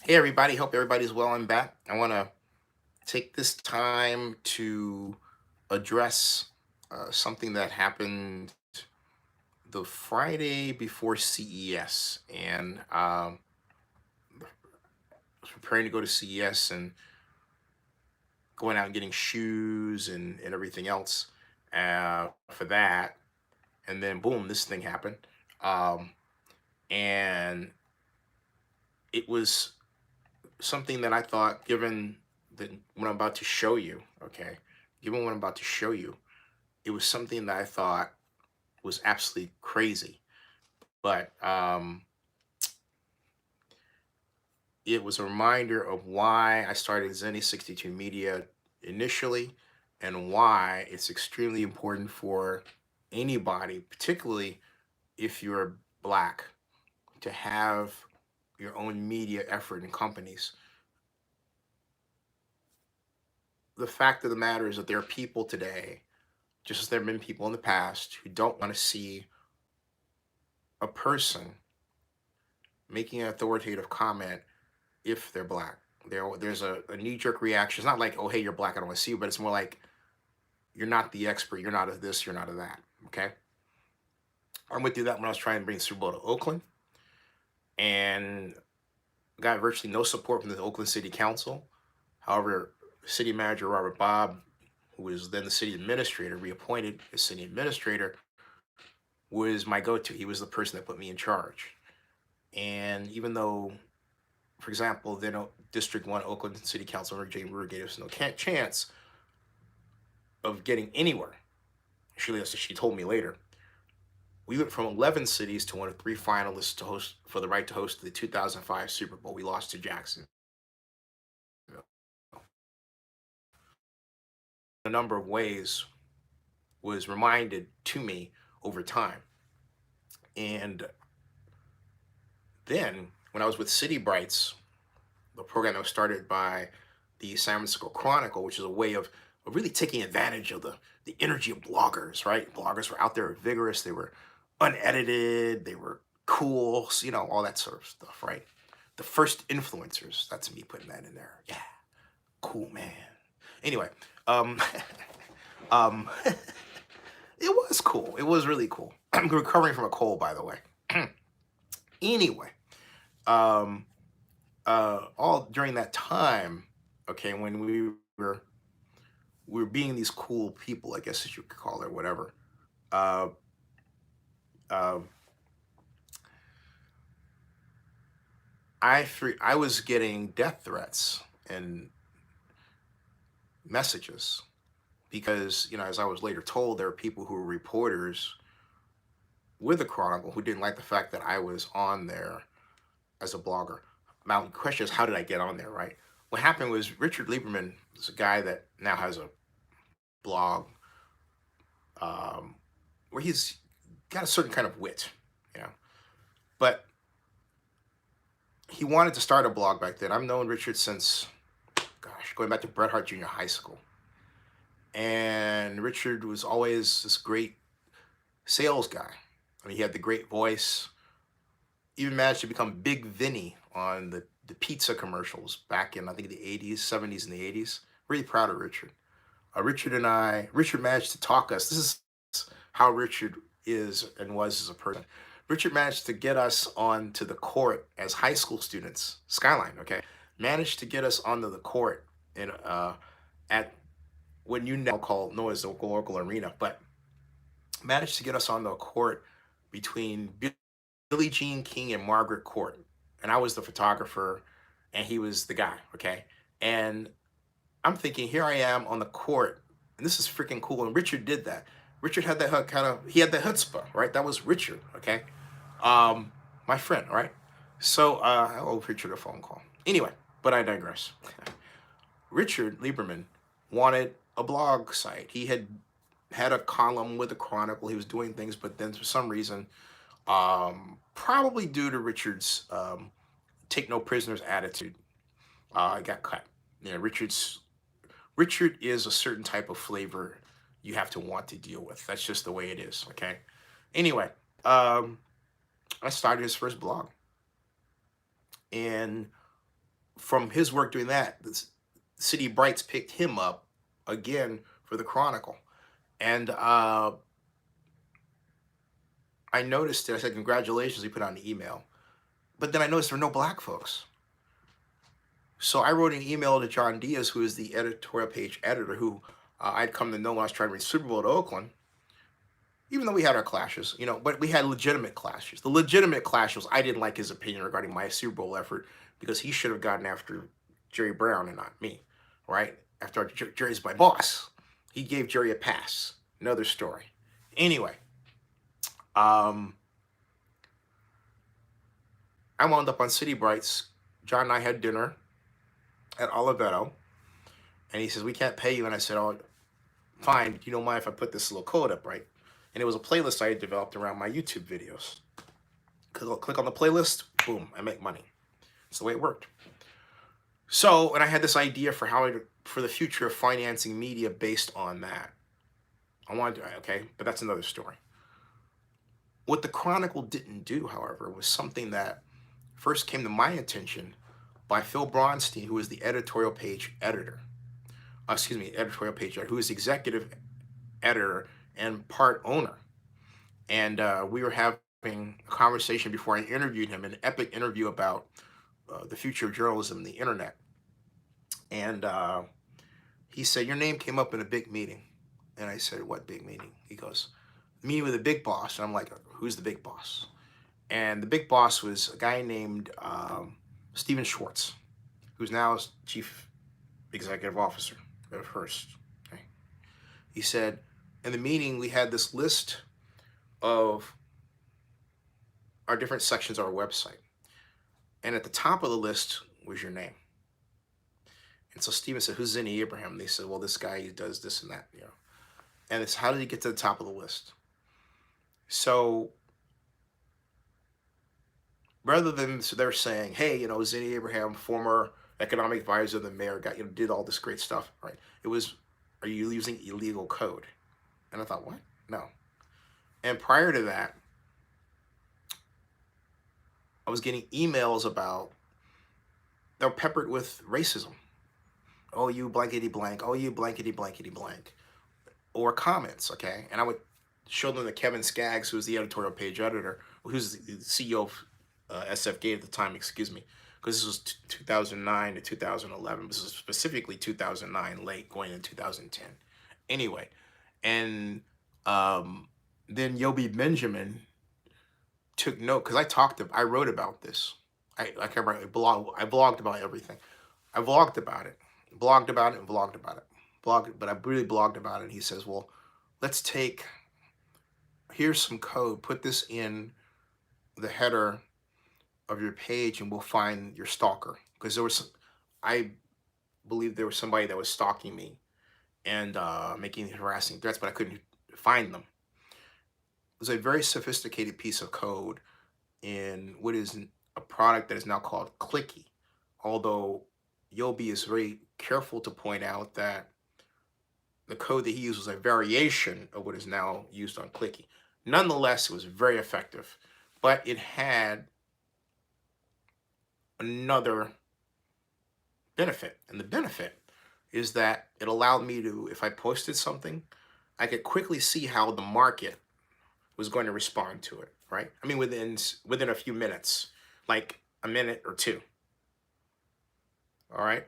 Hey everybody, hope everybody's well and back. I want to take this time to address something that happened the Friday before CES. And I was preparing to go to CES and going out and getting shoes and everything else for that. And then boom, this thing happened. Um, and it was something that I thought, given what I'm about to show you, okay, given what I'm about to show you, it was something that I thought was absolutely crazy. But it was a reminder of why I started Zennie62 Media initially and why it's extremely important for anybody, particularly if you're Black, to have your own media effort and companies. The fact of the matter is that there are people today, just as there have been people in the past, who don't want to see a person making an authoritative comment if they're Black. There's a knee-jerk reaction. It's not like, oh, hey, you're Black, I don't want to see you, but it's more like, you're not the expert, you're not of this, you're not of that, okay? I went through that when I was trying to bring Super Bowl to Oakland, and got virtually no support from the Oakland City Council. However, city manager Robert Bob, who was then the city administrator, reappointed as city administrator, was my go-to. He was the person that put me in charge. And even though, for example, then District 1 Oakland City Council member Jane Brewer gave us no chance of getting anywhere. She told me later. We went from 11 cities to one of 3 finalists to host for the right to host the 2005 Super Bowl. We lost to Jacksonville. A number of ways was reminded to me over time. And then when I was with City Brights, the program that was started by the San Francisco Chronicle, which is a way of really taking advantage of the energy of bloggers, right? Bloggers were out there vigorous, they were unedited, they were cool, all that sort of stuff, right? The first influencers, that's me putting that in there. Yeah, cool, man. Anyway, um, um, it was cool. It was really cool. I'm recovering from a cold, by the way. Anyway, um, all during that time, okay, when we were being these cool people, I guess as you could call it, whatever. Uh, uh, I was getting death threats and messages because, as I was later told, there were people who were reporters with the Chronicle who didn't like the fact that I was on there as a blogger. Now the question is, how did I get on there, right? What happened was Richard Lieberman is a guy that now has a blog, um, where he's got a certain kind of wit, you know. But he wanted to start a blog back then. I've known Richard since, gosh, going back to Bret Hart Junior High School. And Richard was always this great sales guy. I mean, he had the great voice. Even managed to become Big Vinny on the pizza commercials back in, I think, the 80s, 70s, and the 80s. Really proud of Richard. Richard managed to talk us. This is how Richard is and was as a person. Richard managed to get us onto the court as high school students, Skyline, okay? Managed to get us onto the court in at what you now know as the local arena, but managed to get us on the court between Billie Jean King and Margaret Court. And I was the photographer and he was the guy, okay? And I'm thinking, here I am on the court, and this is freaking cool. And Richard did that. Richard had that he had the chutzpah, right? That was Richard, okay? My friend, right? So I owe Richard a phone call. Anyway, but I digress. Richard Lieberman wanted a blog site. He had a column with the Chronicle. He was doing things, but then for some reason, probably due to Richard's take no prisoners attitude, it got cut. Richard is a certain type of flavor you have to want to deal with. That's just the way it is, okay? Anyway, I started his first blog. And from his work doing that, the City Brights picked him up again for the Chronicle. And I noticed it. I said, congratulations, he put out an email. But then I noticed there were no black folks. So I wrote an email to John Diaz, who is the editorial page editor, who I'd come to know when I was trying to read Super Bowl to Oakland. Even though we had our clashes, you know, but we had legitimate clashes. The legitimate clash was I didn't like his opinion regarding my Super Bowl effort because he should have gotten after Jerry Brown and not me, right? After Jerry's my boss. He gave Jerry a pass. Another story. Anyway, I wound up on City Brights. John and I had dinner at Oliveto, and he says, we can't pay you. And I said, oh, fine. You don't mind if I put this little code up, right? And it was a playlist I had developed around my YouTube videos. Click on the playlist, boom, I make money. That's the way it worked. So, and I had this idea for for the future of financing media based on that. I wanted to, okay, but that's another story. What the Chronicle didn't do, however, was something that first came to my attention by Phil Bronstein, who is the editorial page editor. Editorial page editor, who is executive editor and part owner. And we were having a conversation before I interviewed him, an epic interview about the future of journalism and the internet. And he said, your name came up in a big meeting. And I said, what big meeting? He goes, meeting with the big boss. And I'm like, who's the big boss? And the big boss was a guy named Stephen Schwartz, who's now chief executive officer at Hearst. Okay. He said, in the meeting, we had this list of our different sections of our website. And at the top of the list was your name. And so Stephen said, who's Zennie Abraham? And they said, well, this guy does this and that, you know. And it's, how did he get to the top of the list? So rather than, so they're saying, hey, you know, Zennie Abraham, former economic advisor of the mayor, got, you know, did all this great stuff, right? It was, are you using illegal code? And I thought, what? No. And prior to that, I was getting emails about, they were peppered with racism. Oh, you blankety blank. Oh, you blankety blankety blank. Or comments, okay? And I would show them to Kevin Skaggs, who was the editorial page editor, who's the CEO of SFGate at the time, excuse me, because this was 2009 to 2011. This was specifically 2009, late, going into 2010. Anyway, and then Yobi Benjamin took note, because I wrote about this. I blogged about everything. I vlogged about it, blogged about it, and vlogged about it. But I really blogged about it. And he says, well, let's take, here's some code, put this in the header of your page and we'll find your stalker. Because there was, I believe there was somebody that was stalking me and making harassing threats, but I couldn't find them. It was a very sophisticated piece of code in what is a product that is now called Clicky. Although Yobi is very careful to point out that the code that he used was a variation of what is now used on Clicky. Nonetheless, it was very effective, but it had another benefit. And the benefit is that it allowed me to, if I posted something, I could quickly see how the market was going to respond to it, right? I mean, within a few minutes, like a minute or two. All right.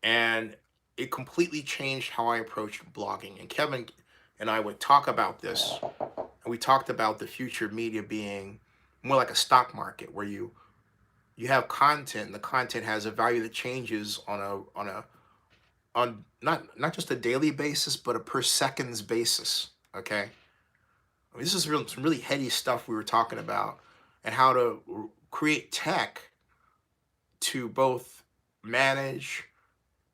And it completely changed how I approached blogging. And Kevin and I would talk about this. And we talked about the future of media being more like a stock market where you have content, and the content has a value that changes on not just a daily basis, but a per seconds basis. Okay. I mean, this is some really heady stuff we were talking about, and how to create tech to both manage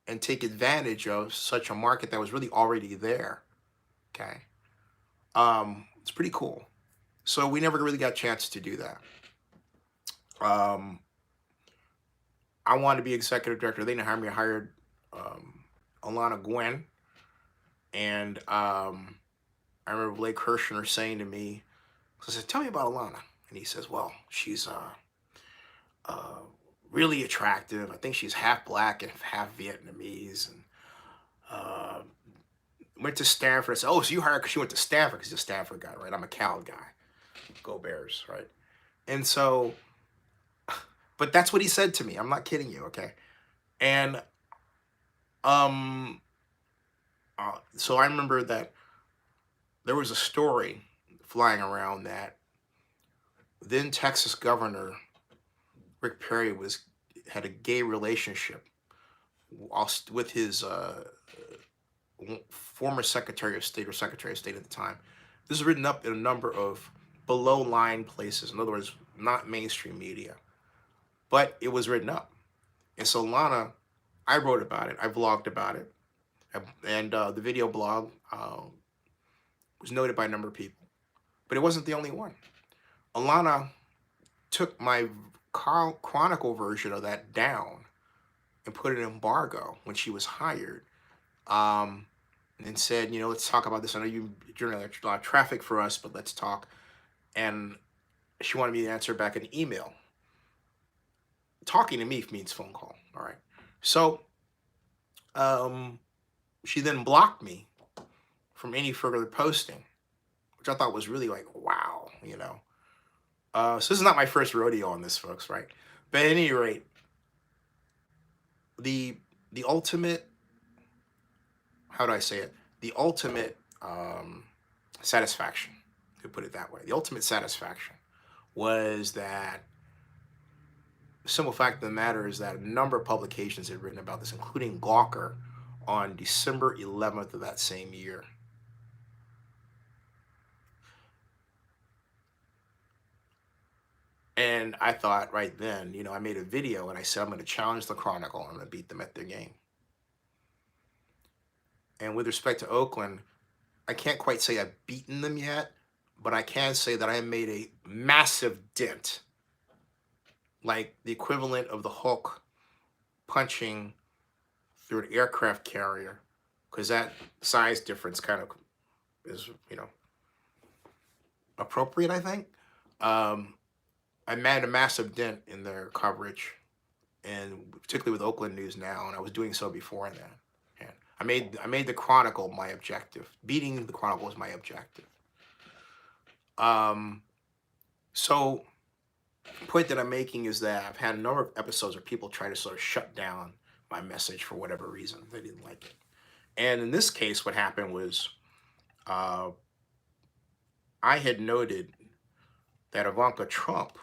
and take advantage of such a market that was really already there. Okay. It's pretty cool. So we never really got a chance to do that. I wanted to be executive director. They didn't hire me. I hired Alana Gwen. And I remember Blake Kirshner saying to me, I said, tell me about Alana. And he says, well, she's really attractive. I think she's half black and half Vietnamese, and uh, went to Stanford. I said, "Oh, so you hired her because she went to Stanford?" Because he's a Stanford guy, right? I'm a Cal guy. Go Bears, right? And so, but that's what he said to me. I'm not kidding you, okay? And um, so I remember that there was a story flying around that then Texas Governor Rick Perry had a gay relationship with his former Secretary of State or Secretary of State at the time. This is written up in a number of below line places. In other words, not mainstream media, but it was written up. And so Lana, I wrote about it. I vlogged about it, and the video blog was noted by a number of people. But it wasn't the only one. Alana took my Chronicle version of that down and put an embargo when she was hired, and said, let's talk about this. I know you generate a lot of traffic for us, but let's talk. And she wanted me to answer back an email. Talking to me means phone call. All right. So she then blocked me from any further posting, which I thought was really like, wow, So this is not my first rodeo on this, folks, right? But at any rate, the ultimate, how do I say it? The ultimate satisfaction, to put it that way. The ultimate satisfaction was that the simple fact of the matter is that a number of publications had written about this, including Gawker, on December 11th of that same year. And I thought right then, I made a video and I said, I'm going to challenge the Chronicle. I'm going to beat them at their game. And with respect to Oakland, I can't quite say I've beaten them yet, but I can say that I have made a massive dent, like the equivalent of the Hulk punching through an aircraft carrier, because that size difference kind of is, appropriate, I think. I made a massive dent in their coverage, and particularly with Oakland News Now, and I was doing so before that. And I made the Chronicle my objective. Beating the Chronicle was my objective. So the point that I'm making is that I've had a number of episodes where people try to sort of shut down my message for whatever reason. They didn't like it. And in this case, what happened was I had noted that Ivanka Trump,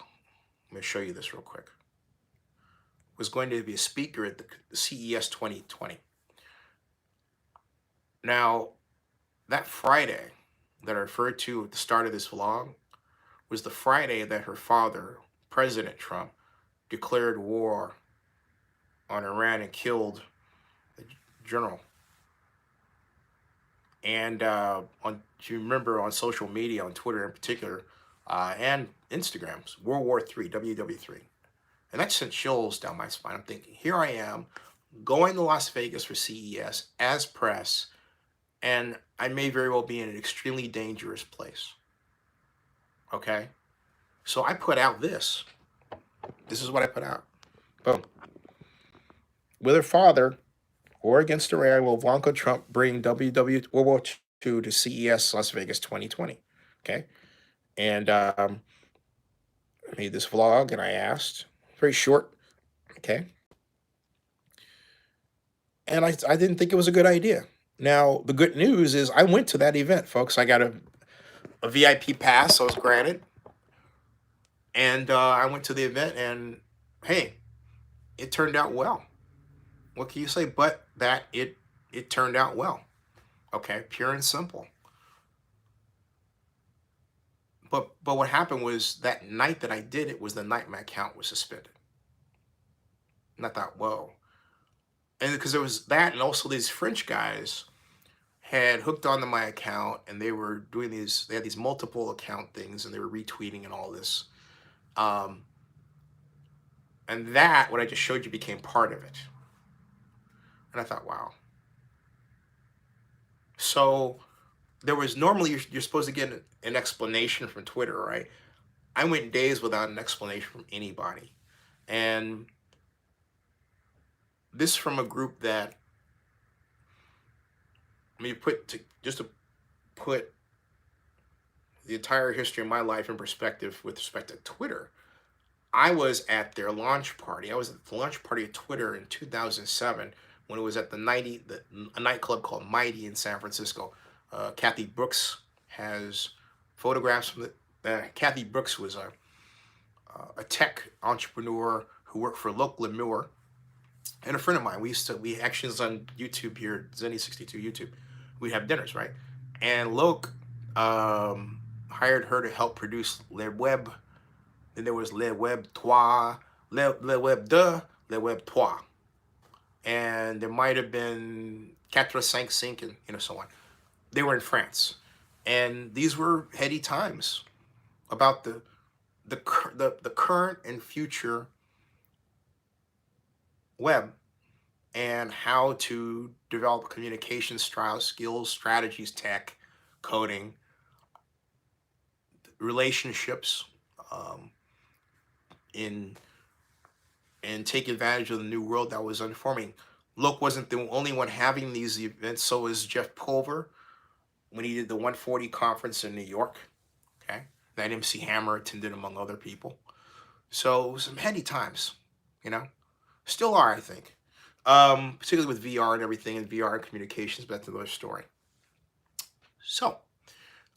let me show you this real quick, was going to be a speaker at the CES 2020. Now, that Friday that I referred to at the start of this vlog was the Friday that her father, President Trump, declared war on Iran and killed the general. And if you remember, on social media, on Twitter in particular, and Instagrams, World War III, WW3. And that sent chills down my spine. I'm thinking, here I am, going to Las Vegas for CES as press, and I may very well be in an extremely dangerous place. Okay? So I put out this. This is what I put out. Boom. With her father, or against Iran, will Ivanka Trump bring World War II to CES Las Vegas 2020? Okay? And I made this vlog, and I asked, very short, okay? And I didn't think it was a good idea. Now, the good news is I went to that event, folks. I got a VIP pass, I was granted. And I went to the event, and hey, it turned out well. What can you say but that it turned out well? Okay, pure and simple. But what happened was that night that I did it was the night my account was suspended. And I thought, whoa. And because there was that, and also these French guys had hooked onto my account, and they were doing they had these multiple account things, and they were retweeting and all this. And that, what I just showed you, became part of it. And I thought, wow. So there was, normally you're supposed to get an explanation from Twitter, right? I went days without an explanation from anybody. And This from a group that, I mean, just to put the entire history of my life in perspective with respect to Twitter. I was at their launch party. I was at the launch party of Twitter in 2007 when it was at a nightclub called Mighty in San Francisco. Kathy Brooks has photographs from Kathy Brooks was a tech entrepreneur who worked for local Allure, and a friend of mine. We actually was on YouTube here, Zennie62 YouTube. We'd have dinners, right? And Loke hired her to help produce Le Web. Then there was Le Web Trois, Le Web Deux, Le Web Trois. And there might have been Quatre Cinq Cinq, and so on. They were in France. And these were heady times about the current and future web and how to develop communication styles, skills, strategies, tech, coding, relationships, in and take advantage of the new world that was unforming. Look wasn't the only one having these events. So was Jeff Pulver when he did the 140 conference in New York. Okay, that MC Hammer attended among other people. So some heady times, still are, I think, particularly with VR and everything, and VR and communications. But that's another story. So,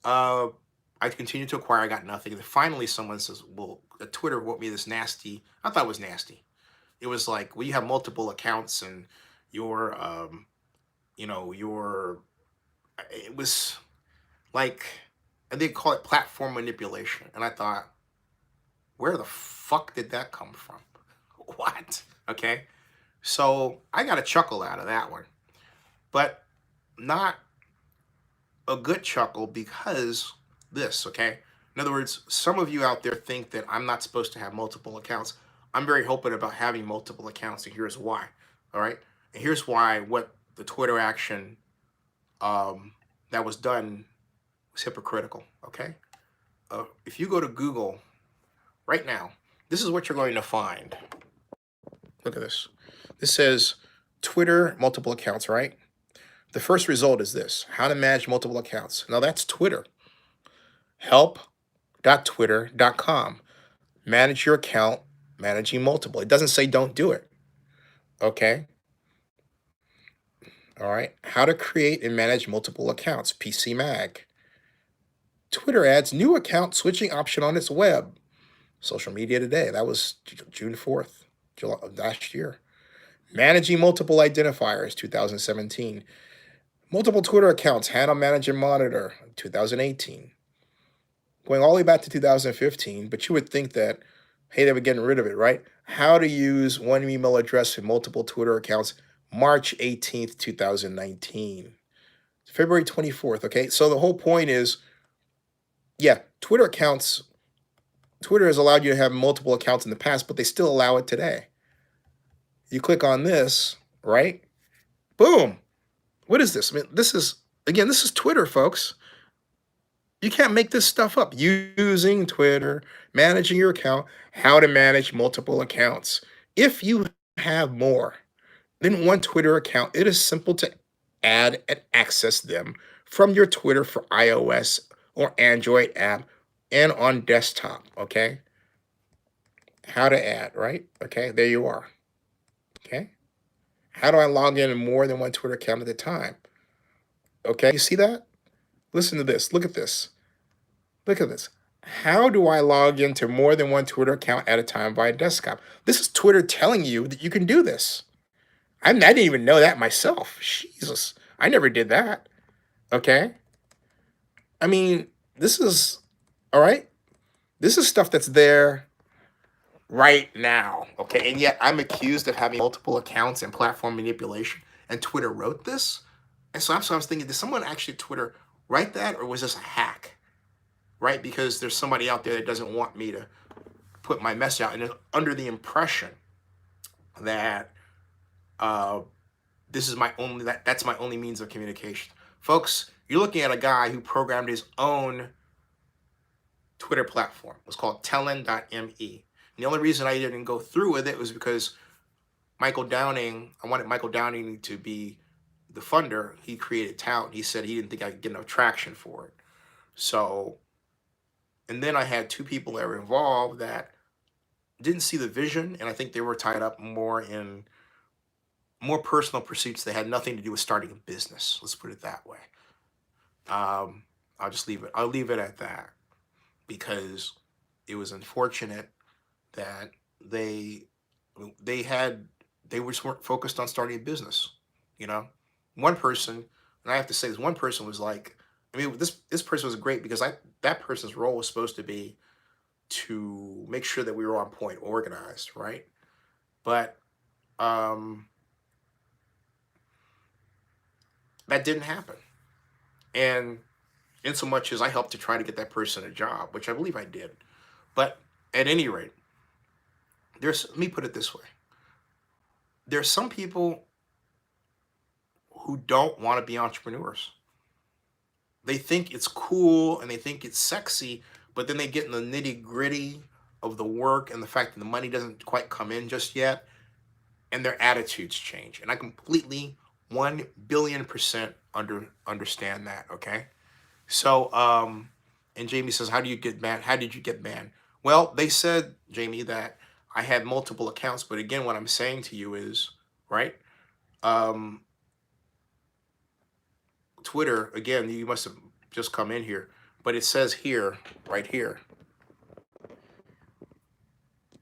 I continued to acquire. I got nothing. And then finally, someone says, "Well, Twitter wrote me this nasty." I thought it was nasty. It was like, well, you have multiple accounts and your, it was like, and they call it platform manipulation. And I thought, where the fuck did that come from? What? Okay. So I got a chuckle out of that one, but not a good chuckle because this, okay? In other words, some of you out there think that I'm not supposed to have multiple accounts. I'm very open about having multiple accounts, and here's why. All right, and here's why. What the Twitter action that was done was hypocritical. Okay, if you go to Google right now, this is what you're going to find. Look at this. This says Twitter multiple accounts, right? The first result is this: how to manage multiple accounts. Now that's Twitter. Help.twitter.com. Manage your account, managing multiple. It doesn't say don't do it. Okay. All right. How to create and manage multiple accounts. PC Mag. Twitter adds new account switching option on its web. Social Media Today. That was June 4th, July of last year. Managing multiple identifiers, 2017. Multiple Twitter accounts, handle, manage, and monitor, 2018. Going all the way back to 2015, but you would think that, hey, they were getting rid of it, right? How to use one email address for multiple Twitter accounts, March 18th, 2019. February 24th, okay? So the whole point is, yeah, Twitter has allowed you to have multiple accounts in the past, but they still allow it today. You click on this, right? Boom. What is this? I mean, this is Twitter, folks. You can't make this stuff up. Using Twitter, managing your account, how to manage multiple accounts. If you have more than one Twitter account, it is simple to add and access them from your Twitter for iOS or Android app and on desktop, okay? How to add, right? Okay, there you are. Okay? How do I log in more than one Twitter account at a time? Okay, you see that? Listen to this. Look at this. Look at this. How do I log into more than one Twitter account at a time via desktop? This is Twitter telling you that you can do this. I didn't even know that myself. Jesus, I never did that. Okay? I mean, this is, all right? This is stuff that's there right now. Okay? And yet I'm accused of having multiple accounts and platform manipulation. And Twitter wrote this? And so I was thinking, did someone actually Twitter write that, or was this a hack? Right? Because there's somebody out there that doesn't want me to put my message out and is under the impression that this is that's my only means of communication. Folks, you're looking at a guy who programmed his own Twitter platform. It was called Telin.me. And the only reason I didn't go through with it was because Michael Downing, I wanted Michael Downing to be the funder. He created Tout. He said he didn't think I could get enough traction for it. So, and then I had two people that were involved that didn't see the vision, and I think they were tied up more in more personal pursuits that had nothing to do with starting a business. Let's put it that way. Um, I'll just leave it. I'll leave it at that because it was unfortunate that they they had they just weren't focused on starting a business. You know, one person, and I have to say this, one person was like, I mean, this person was great because that person's role was supposed to be to make sure that we were on point, organized, right? But um, that didn't happen, and in so much as I helped to try to get that person a job, which I believe I did. But at any rate, let me put it this way: there's some people who don't want to be entrepreneurs. They think it's cool and they think it's sexy, but then they get in the nitty gritty of the work and the fact that the money doesn't quite come in just yet, and their attitudes change. And I completely 1 billion% understand that. Okay. So, and Jamie says, how do you get banned? How did you get banned? Well, they said, Jamie, that I had multiple accounts. But again, what I'm saying to you is, right? Twitter, again, you must have just come in here, but it says here, right here,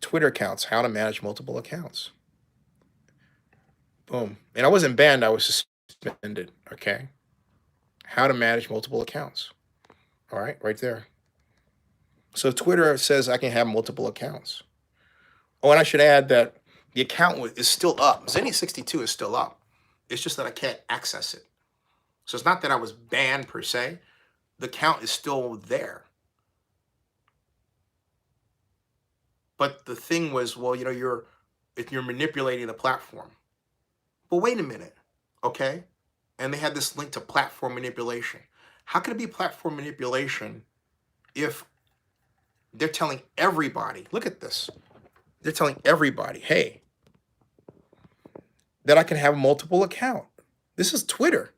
Twitter accounts, how to manage multiple accounts. Boom. And I wasn't banned, I was suspended. Okay. How to manage multiple accounts. All right, right there. So Twitter says I can have multiple accounts. Oh, and I should add that the account is still up. Zennie62 is still up. It's just that I can't access it. So it's not that I was banned per se. The account is still there. But the thing was, well, if you're manipulating the platform. But wait a minute, okay? And they had this link to platform manipulation. How can it be platform manipulation if they're telling everybody, look at this, they're telling everybody, hey, that I can have a multiple account. This is Twitter.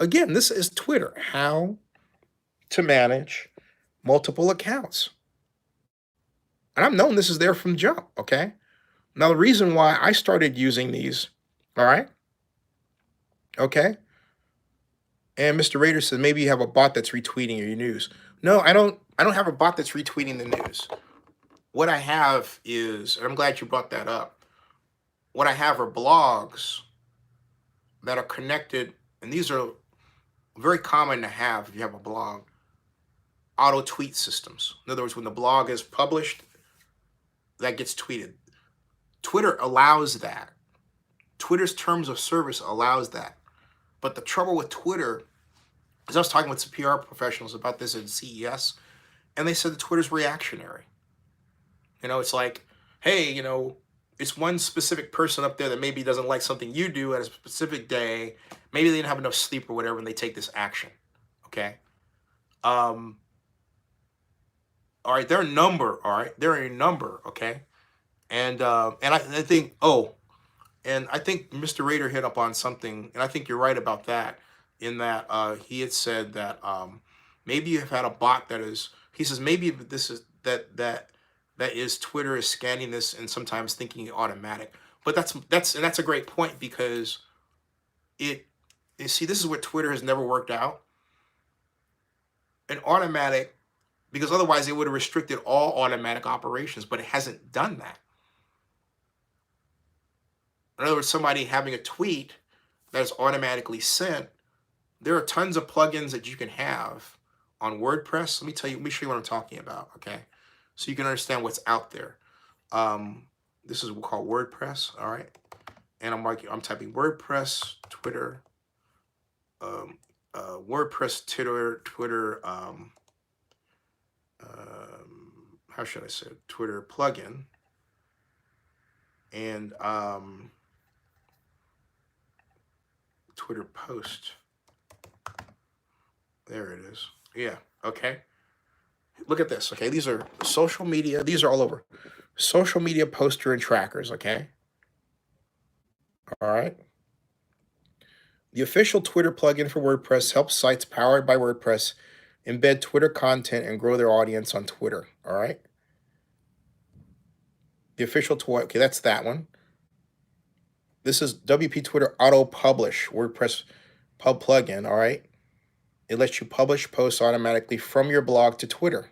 Again, this is Twitter. How to manage multiple accounts. And I've known this is there from jump, okay? Now, the reason why I started using these, all right, okay? And Mr. Raider says, maybe you have a bot that's retweeting your news. No, I don't have a bot that's retweeting the news. What I have is, and I'm glad you brought that up, what I have are blogs that are connected, and these are very common to have if you have a blog, auto tweet systems. In other words, when the blog is published, that gets tweeted. Twitter allows that. Twitter's terms of service allows that. But the trouble with Twitter is I was talking with some PR professionals about this at CES, and they said that Twitter's reactionary. It's like, hey, it's one specific person up there that maybe doesn't like something you do at a specific day. Maybe they didn't have enough sleep or whatever, and they take this action. Okay. All right, they're a number. All right, they're a number. Okay. And I think, and I think Mr. Raider hit up on something, and I think you're right about that, in that he had said that maybe you've had a bot that is, he says, maybe this is that is Twitter is scanning this and sometimes thinking automatic. But that's a great point, because you see, this is what Twitter has never worked out. An automatic, because otherwise it would have restricted all automatic operations, but it hasn't done that. In other words, somebody having a tweet that is automatically sent, there are tons of plugins that you can have on WordPress. Let me show you what I'm talking about, okay? So you can understand what's out there. This is what we call WordPress, all right? And I'm typing WordPress, Twitter, WordPress, Twitter, how should I say it? Twitter plugin, and Twitter post. There it is. Yeah. Okay. Look at this. Okay. These are social media. These are all over. Social media poster and trackers. Okay. All right. The official Twitter plugin for WordPress helps sites powered by WordPress embed Twitter content and grow their audience on Twitter. All right. The official Twitter, okay, that's that one. This is WP Twitter Auto Publish WordPress pub plugin. All right. It lets you publish posts automatically from your blog to Twitter.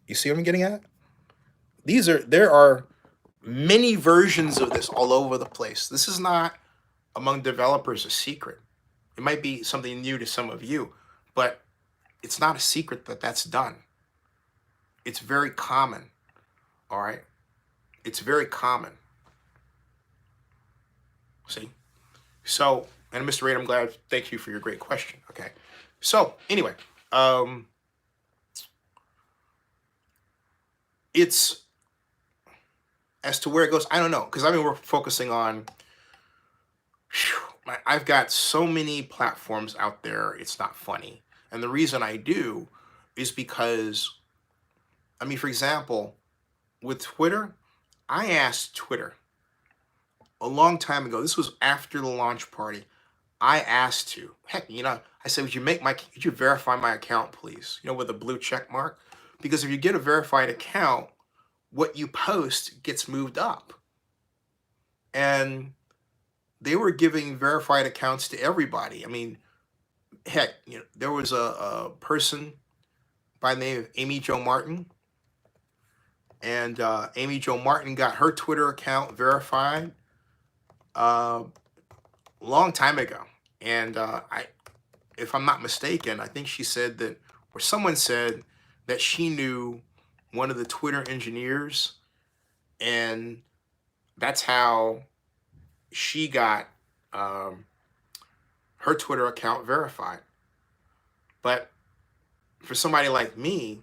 You see what I'm getting at? There are many versions of this all over the place. This is not among developers a secret. It might be something new to some of you, but it's not a secret that that's done. It's very common. All right. It's very common. See? So, and Mr. Raid, I'm glad. Thank you for your great question. Okay. So, anyway, it's as to where it goes, I don't know, because I mean, we're focusing on. I've got so many platforms out there. It's not funny, and the reason I do is because, I mean, for example, with Twitter, I asked Twitter a long time ago. This was after the launch party. I asked to, heck, I said, would you verify my account, please? With a blue check mark, because if you get a verified account, what you post gets moved up. And they were giving verified accounts to everybody. I mean, heck, there was a person by the name of Amy Jo Martin, and Amy Jo Martin got her Twitter account verified a long time ago. And if I'm not mistaken, I think she said that, or someone said that she knew one of the Twitter engineers, and that's how she got her Twitter account verified. But for somebody like me,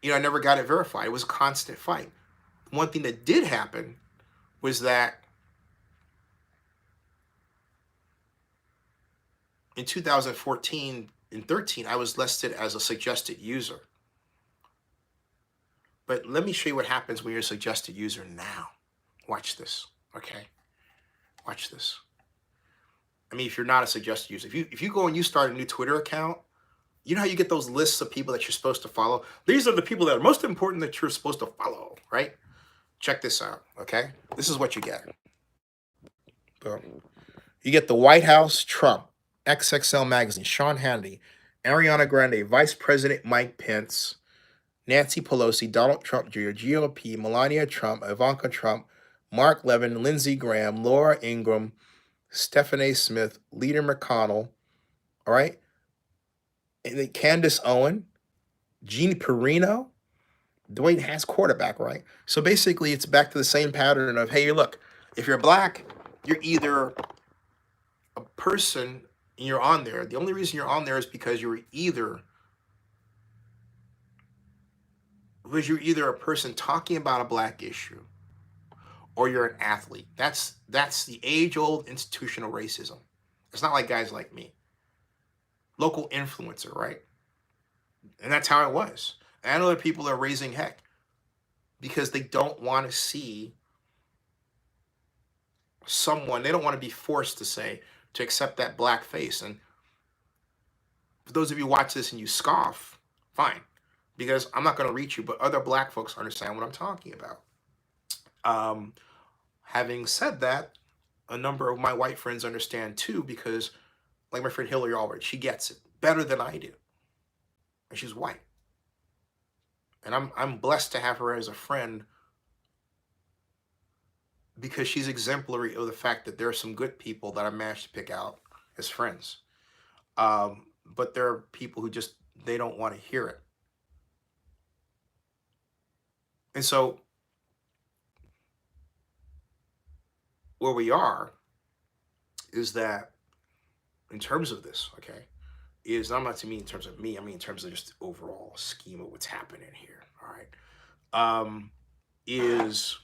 I never got it verified. It was a constant fight. One thing that did happen was that in 2014 and 13, I was listed as a suggested user. But let me show you what happens when you're a suggested user now. Watch this, okay? Watch this. I mean, if you're not a suggested user, if you go and you start a new Twitter account, you know how you get those lists of people that you're supposed to follow? These are the people that are most important that you're supposed to follow, right? Check this out, okay? This is what you get. Boom. You get the White House, Trump, XXL Magazine, Sean Hannity, Ariana Grande, Vice President Mike Pence, Nancy Pelosi, Donald Trump Jr., GOP, Melania Trump, Ivanka Trump, Mark Levin, Lindsey Graham, Laura Ingraham, Stephen A. Smith, Leader McConnell, all right? And then Candace Owen, Gene Perino, Dwayne Haas quarterback, right? So basically, it's back to the same pattern of, hey, look, if you're black, you're either a person and you're on there. The only reason you're on there is because you're either a person talking about a black issue, or you're an athlete. That's the age-old institutional racism. It's not like guys like me. Local influencer, right? And that's how it was. And other people are raising heck because they don't want to see someone, they don't want to be forced to accept that black face. And for those of you who watch this and you scoff, fine, because I'm not going to reach you, but other black folks understand what I'm talking about. Having said that, a number of my white friends understand too, because like my friend Hillary Albright, she gets it better than I do. And she's white. And I'm blessed to have her as a friend because she's exemplary of the fact that there are some good people that I managed to pick out as friends. But there are people who just, they don't want to hear it. And so where we are is that in terms of this, okay, is I'm not to mean in terms of me, I mean in terms of just the overall scheme of what's happening here, all right, is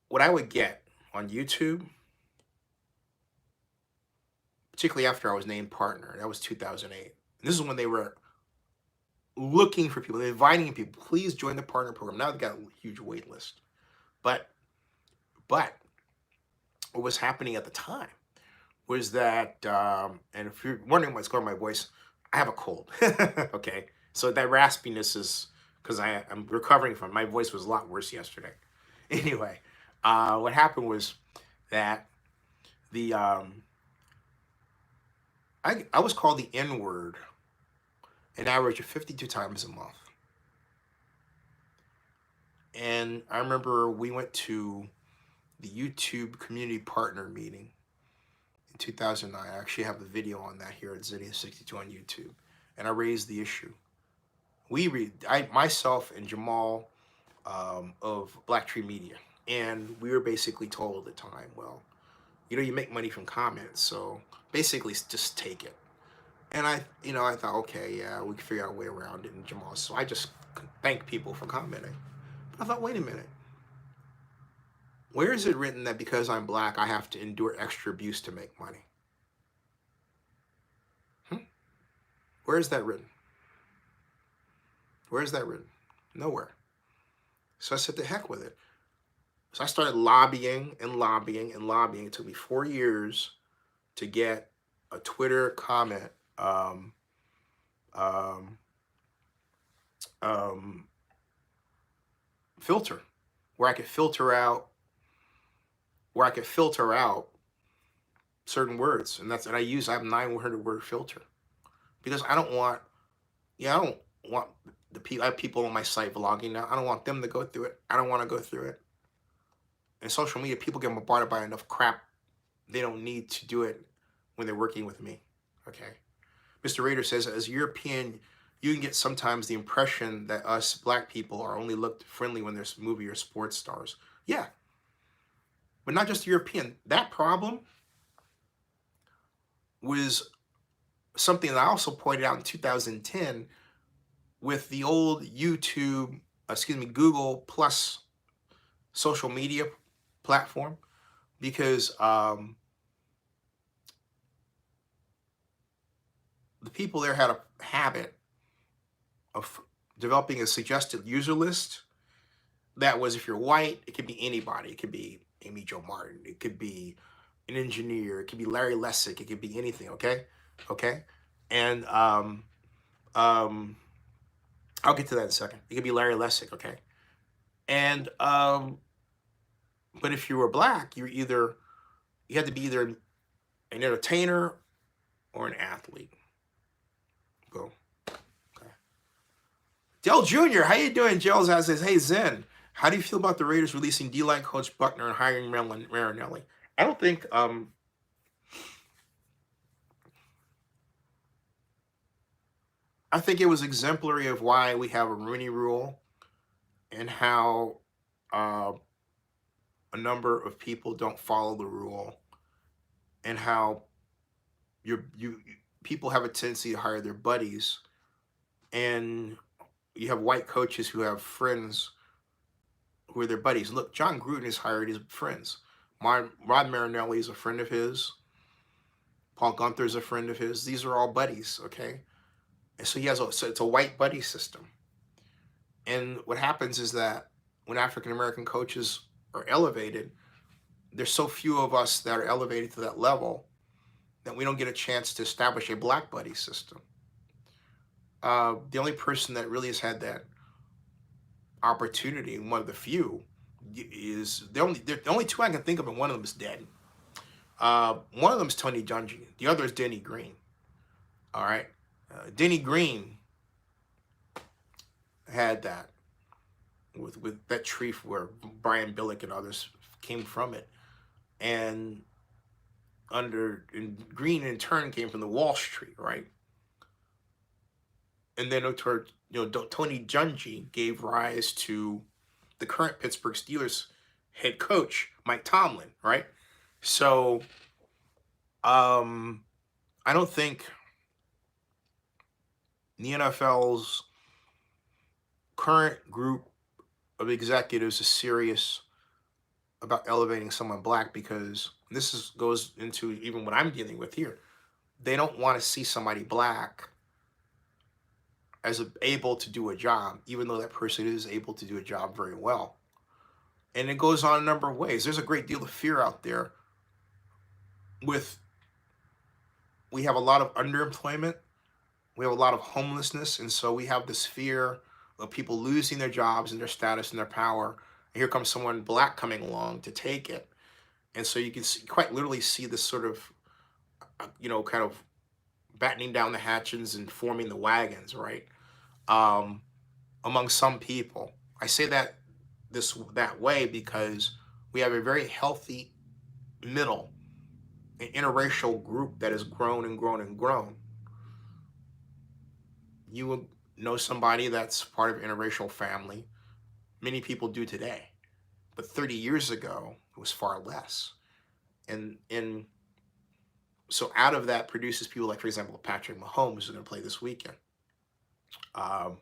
what I would get on YouTube, particularly after I was named partner. That was 2008. And this is when they were looking for people, inviting people, please join the partner program. Now they've got a huge wait list. But what was happening at the time was that, and if you're wondering what's going on my voice, I have a cold. Okay, so that raspiness is because I'm recovering from. My voice was a lot worse yesterday. Anyway, what happened was that the I was called the N word an average of 52 times a month, and I remember we went to the YouTube community partner meeting in 2009. I actually have a video on that here at Zennie62 on YouTube, and I raised the issue. Myself and Jamal of Black Tree Media, and we were basically told at the time, well, you make money from comments, so basically just take it. And I thought, okay, yeah, we can figure out a way around it. And Jamal, so I just thanked people for commenting. But I thought, wait a minute, where is it written that because I'm black, I have to endure extra abuse to make money? Where is that written? Where is that written? Nowhere. So I said, the heck with it. So I started lobbying and lobbying and lobbying. It took me 4 years to get a Twitter comment filter where I could filter out certain words, and I have a 900 word filter because I don't want the people. I have people on my site vlogging now. I don't want them to go through it. I don't want to go through it. In social media, people get bombarded by enough crap. They don't need to do it when they're working with me. Okay. Mr. Rader says, as a European, you can get sometimes the impression that us black people are only looked friendly when there's movie or sports stars. Yeah. But not just European. That problem was something that I also pointed out in 2010 with the old Google Plus social media platform, because the people there had a habit of developing a suggested user list that was, if you're white, it could be anybody. It could be Amy Jo Martin. It could be an engineer. It could be Larry Lessig. It could be anything, okay? Okay? And I'll get to that in a second. It could be Larry Lessig, okay? And but if you were black, you had to be either an entertainer or an athlete. Go. Okay. Dell Jr., how you doing? Gels says, hey Zen, how do you feel about the Raiders releasing D-line coach Buckner and hiring Marinelli? I don't think I think it was exemplary of why we have a Rooney Rule and how a number of people don't follow the rule, and how people have a tendency to hire their buddies, and you have white coaches who have friends who are their buddies. Look, John Gruden has hired his friends. Rod Marinelli is a friend of his. Paul Gunther is a friend of his. These are all buddies, okay? And so it's a white buddy system. And what happens is that when African-American coaches are elevated, there's so few of us that are elevated to that level that we don't get a chance to establish a black buddy system. The only person that really has had that opportunity, and one of the few, is the only two I can think of, and one of them is dead. One of them is Tony Dungy. The other is Denny Green. All right. Denny Green had that with that tree where Brian Billick and others came from it. And Green in turn came from the Walsh tree, right? And then Tony Dungy gave rise to the current Pittsburgh Steelers head coach, Mike Tomlin, right? So I don't think the NFL's current group of executives is serious about elevating someone black, because goes into even what I'm dealing with here. They don't want to see somebody black as able to do a job, even though that person is able to do a job very well. And it goes on a number of ways. There's a great deal of fear out there with, we have a lot of underemployment, we have a lot of homelessness, and so we have this fear of people losing their jobs and their status and their power. And here comes someone black coming along to take it. And so you can see, quite literally see this sort of, kind of battening down the hatches and forming the wagons, right? Um, Among some people. I say that way because we have a very healthy middle, an interracial group that has grown and grown and grown. You will know somebody that's part of an interracial family. Many people do today, but 30 years ago it was far less. And so out of that produces people like, for example, Patrick Mahomes, who's going to play this weekend. Um,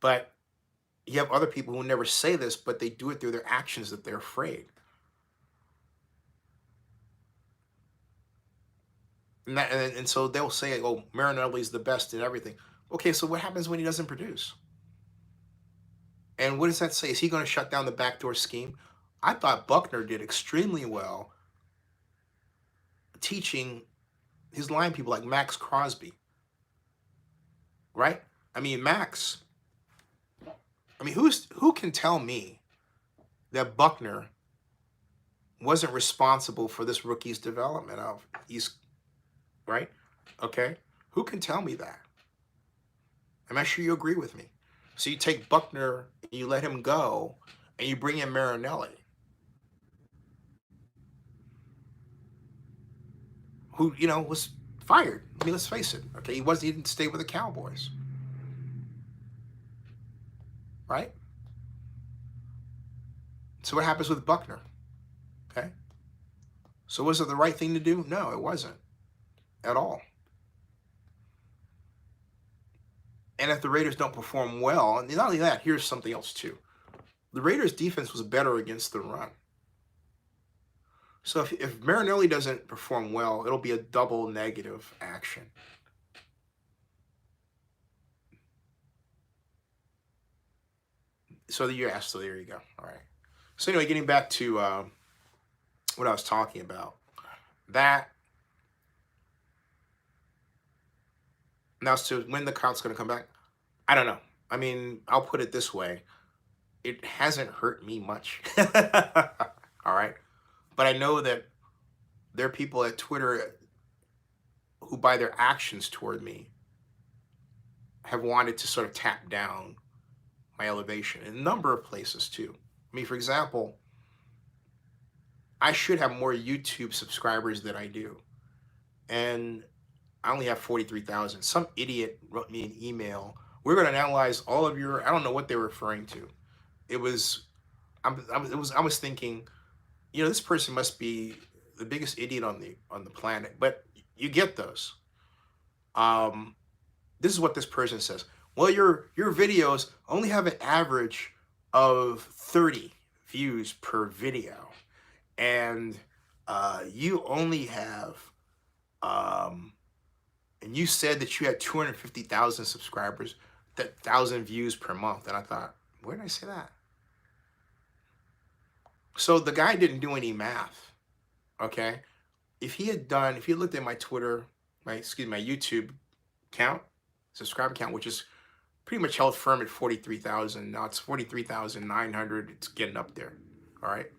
but you have other people who never say this, but they do it through their actions, that they're afraid. And so they'll say, "Oh, Marinelli's the best in everything." Okay, so what happens when he doesn't produce? And what does that say? Is he going to shut down the backdoor scheme? I thought Buckner did extremely well teaching his line people like Max Crosby, right? I mean, Max. I mean, who can tell me that Buckner wasn't responsible for this rookie's development of East, right? Okay, who can tell me that? I'm sure you agree with me. So you take Buckner and you let him go, and you bring in Marinelli, who was fired. I mean, let's face it. Okay, he didn't stay with the Cowboys, right? So what happens with Buckner? Okay, so was it the right thing to do? No, it wasn't at all. And if the Raiders don't perform well, and not only that, here's something else too. The Raiders' defense was better against the run. So if Marinelli doesn't perform well, it'll be a double negative action. So so there you go. All right. So anyway, getting back to what I was talking about, that now, so when the Colts going to come back, I don't know. I mean, I'll put it this way: it hasn't hurt me much. All right, but I know that there are people at Twitter who, by their actions toward me, have wanted to sort of tap down my elevation in a number of places too. I mean, for example, I should have more YouTube subscribers than I do, and I only have 43,000. Some idiot wrote me an email. We're going to analyze all of your. I don't know what they were referring to. It was, I was thinking, this person must be the biggest idiot on the planet. But you get those. This is what this person says. Well, your videos only have an average of 30 views per video, and you only have and you said that you had 250,000 subscribers, that 1,000 views per month. And I thought, where did I say that? So the guy didn't do any math. Okay. If he looked at my Twitter, my YouTube count, subscriber count, which is pretty much held firm at 43,000. Now it's 43,900. It's getting up there. All right.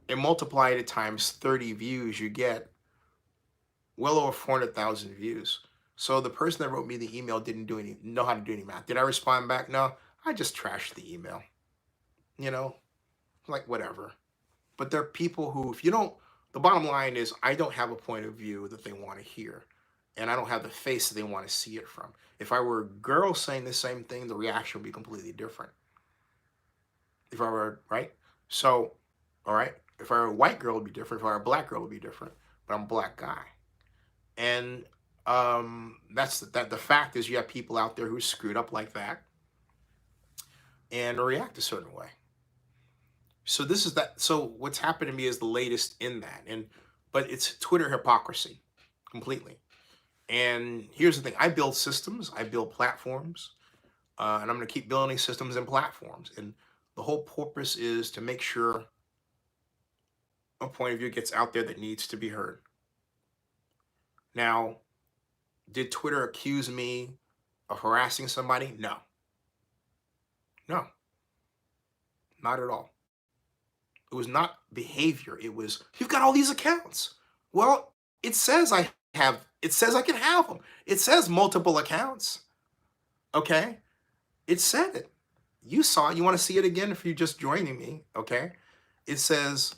And multiply it times 30 views, you get well over 400,000 views. So the person that wrote me the email didn't know how to do any math. Did I respond back? No, I just trashed the email. Like whatever. But there are people who, the bottom line is I don't have a point of view that they want to hear. And I don't have the face that they want to see it from. If I were a girl saying the same thing, the reaction would be completely different. If I were, right? So, all right, if I were a white girl, it would be different. If I were a black girl, it would be different. But I'm a black guy. And that's the fact is you have people out there who are screwed up like that and react a certain way. So this is that. So what's happened to me is the latest in that. But it's Twitter hypocrisy completely. And here's the thing: I build systems, I build platforms, and I'm going to keep building systems and platforms. And the whole purpose is to make sure a point of view gets out there that needs to be heard. Now, did Twitter accuse me of harassing somebody? No, no, not at all. It was not behavior. It was, you've got all these accounts. Well, it says it says I can have them. It says multiple accounts. Okay. It said it. You saw it. You want to see it again if you're just joining me. Okay. It says,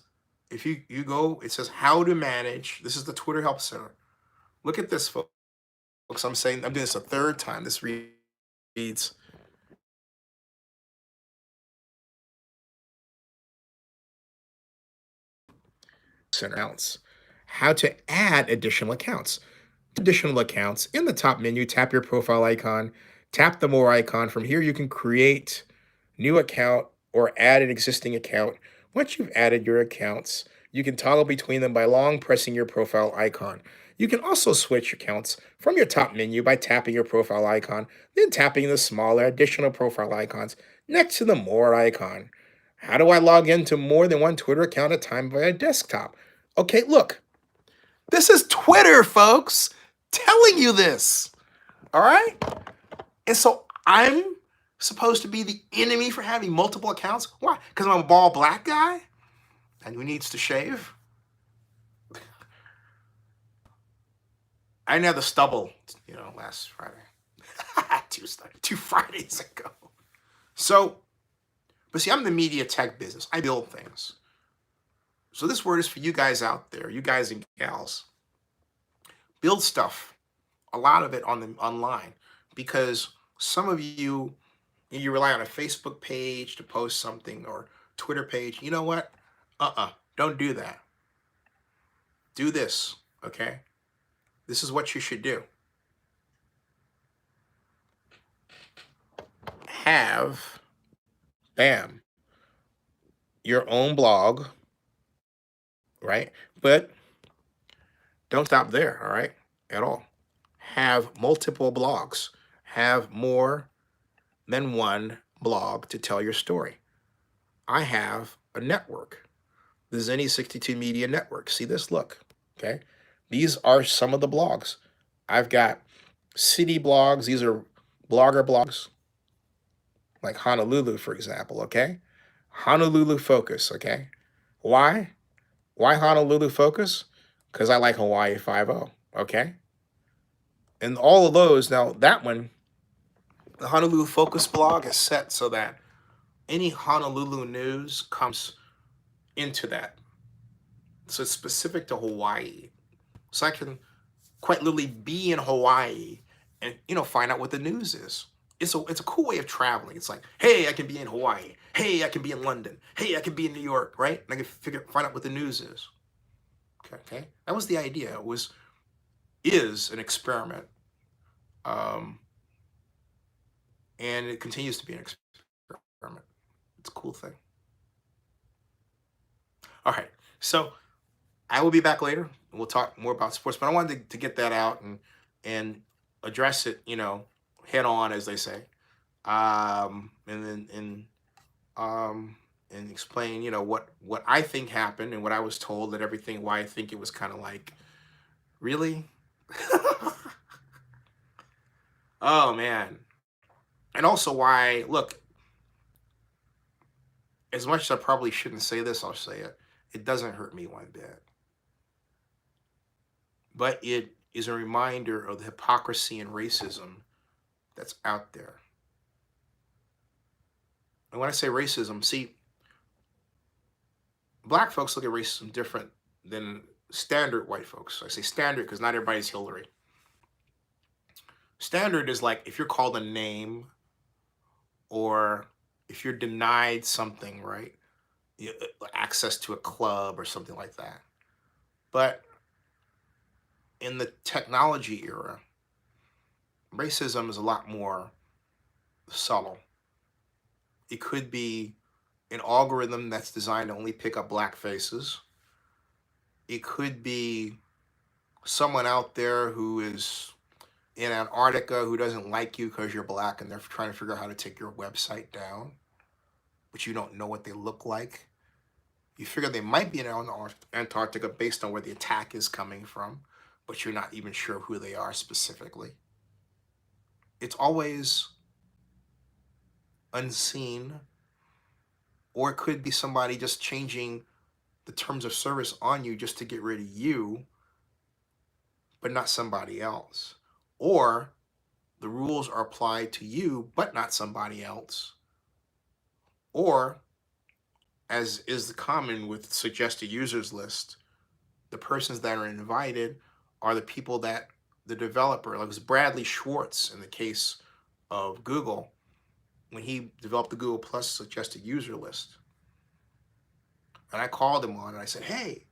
if you go, it says how to manage. This is the Twitter Help Center. Look at this, folks. I'm doing this a third time. This reads, center accounts. How to add additional accounts. Additional accounts in the top menu, tap your profile icon, tap the more icon. From here, you can create new account or add an existing account. Once you've added your accounts, you can toggle between them by long pressing your profile icon. You can also switch accounts from your top menu by tapping your profile icon, then tapping the smaller additional profile icons next to the more icon. How do I log into more than one Twitter account at a time via desktop? Okay, look, this is Twitter, folks, telling you this. All right? And so I'm supposed to be the enemy for having multiple accounts? Why? Because I'm a bald black guy and who needs to shave? I didn't have the stubble, last Friday. two Fridays ago. So, but see, I'm in the media tech business. I build things. So this word is for you guys out there, you guys and gals. Build stuff, a lot of it online, because some of you rely on a Facebook page to post something or Twitter page. You know what? Don't do that. Do this, okay? This is what you should do. Have, bam, your own blog, right? But don't stop there, all right? At all. Have multiple blogs. Have more than one blog to tell your story. I have a network, the Zennie62 Media Network. See this? Look, okay? These are some of the blogs. I've got city blogs. These are blogger blogs, like Honolulu, for example, okay? Honolulu Focus, okay? Why? Why Honolulu Focus? Because I like Hawaii 5-0, okay? And all of those, now that one, the Honolulu Focus blog is set so that any Honolulu news comes into that. So it's specific to Hawaii. So I can quite literally be in Hawaii and find out what the news is. It's a cool way of traveling. It's like, hey, I can be in Hawaii. Hey, I can be in London. Hey, I can be in New York, right? And I can find out what the news is. Okay, that was the idea. It is an experiment, and it continues to be an experiment. It's a cool thing. All right, so I will be back later, and we'll talk more about sports. But I wanted to get that out and address it, head on, as they say, and explain, what I think happened and what I was told, and everything. Why I think it was kind of like, really. Oh man. And also why, look, as much as I probably shouldn't say this, I'll say it. It doesn't hurt me one bit. But it is a reminder of the hypocrisy and racism that's out there. And when I say racism, see, black folks look at racism different than standard white folks. I say standard because not everybody's Hillary. Standard is like if you're called a name or if you're denied something, right? Access to a club or something like that. But in the technology era, racism is a lot more subtle. It could be an algorithm that's designed to only pick up black faces. It could be someone out there who is in Antarctica who doesn't like you because you're black and they're trying to figure out how to take your website down, but you don't know what they look like. You figure they might be in Antarctica based on where the attack is coming from, but you're not even sure who they are specifically. It's always unseen, or it could be somebody just changing the terms of service on you just to get rid of you, but not somebody else. Or the rules are applied to you, but not somebody else. Or, as is the common with suggested users list, the persons that are invited are the people that the developer, like it was Bradley Schwartz in the case of Google, when he developed the Google Plus suggested user list. And I called him on and I said, hey,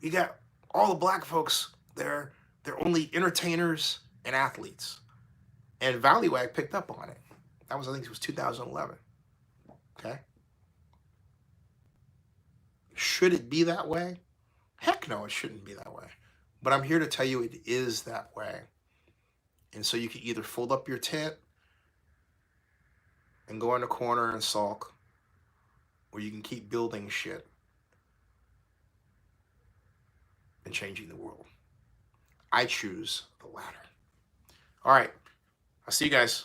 you got all the black folks, they're only entertainers and athletes. And Valleywag picked up on it. That was, I think it was 2011. Okay. Should it be that way? Heck no, it shouldn't be that way. But I'm here to tell you it is that way. And so you can either fold up your tent and go in the corner and sulk, or you can keep building shit and changing the world. I choose the latter. All right. I'll see you guys.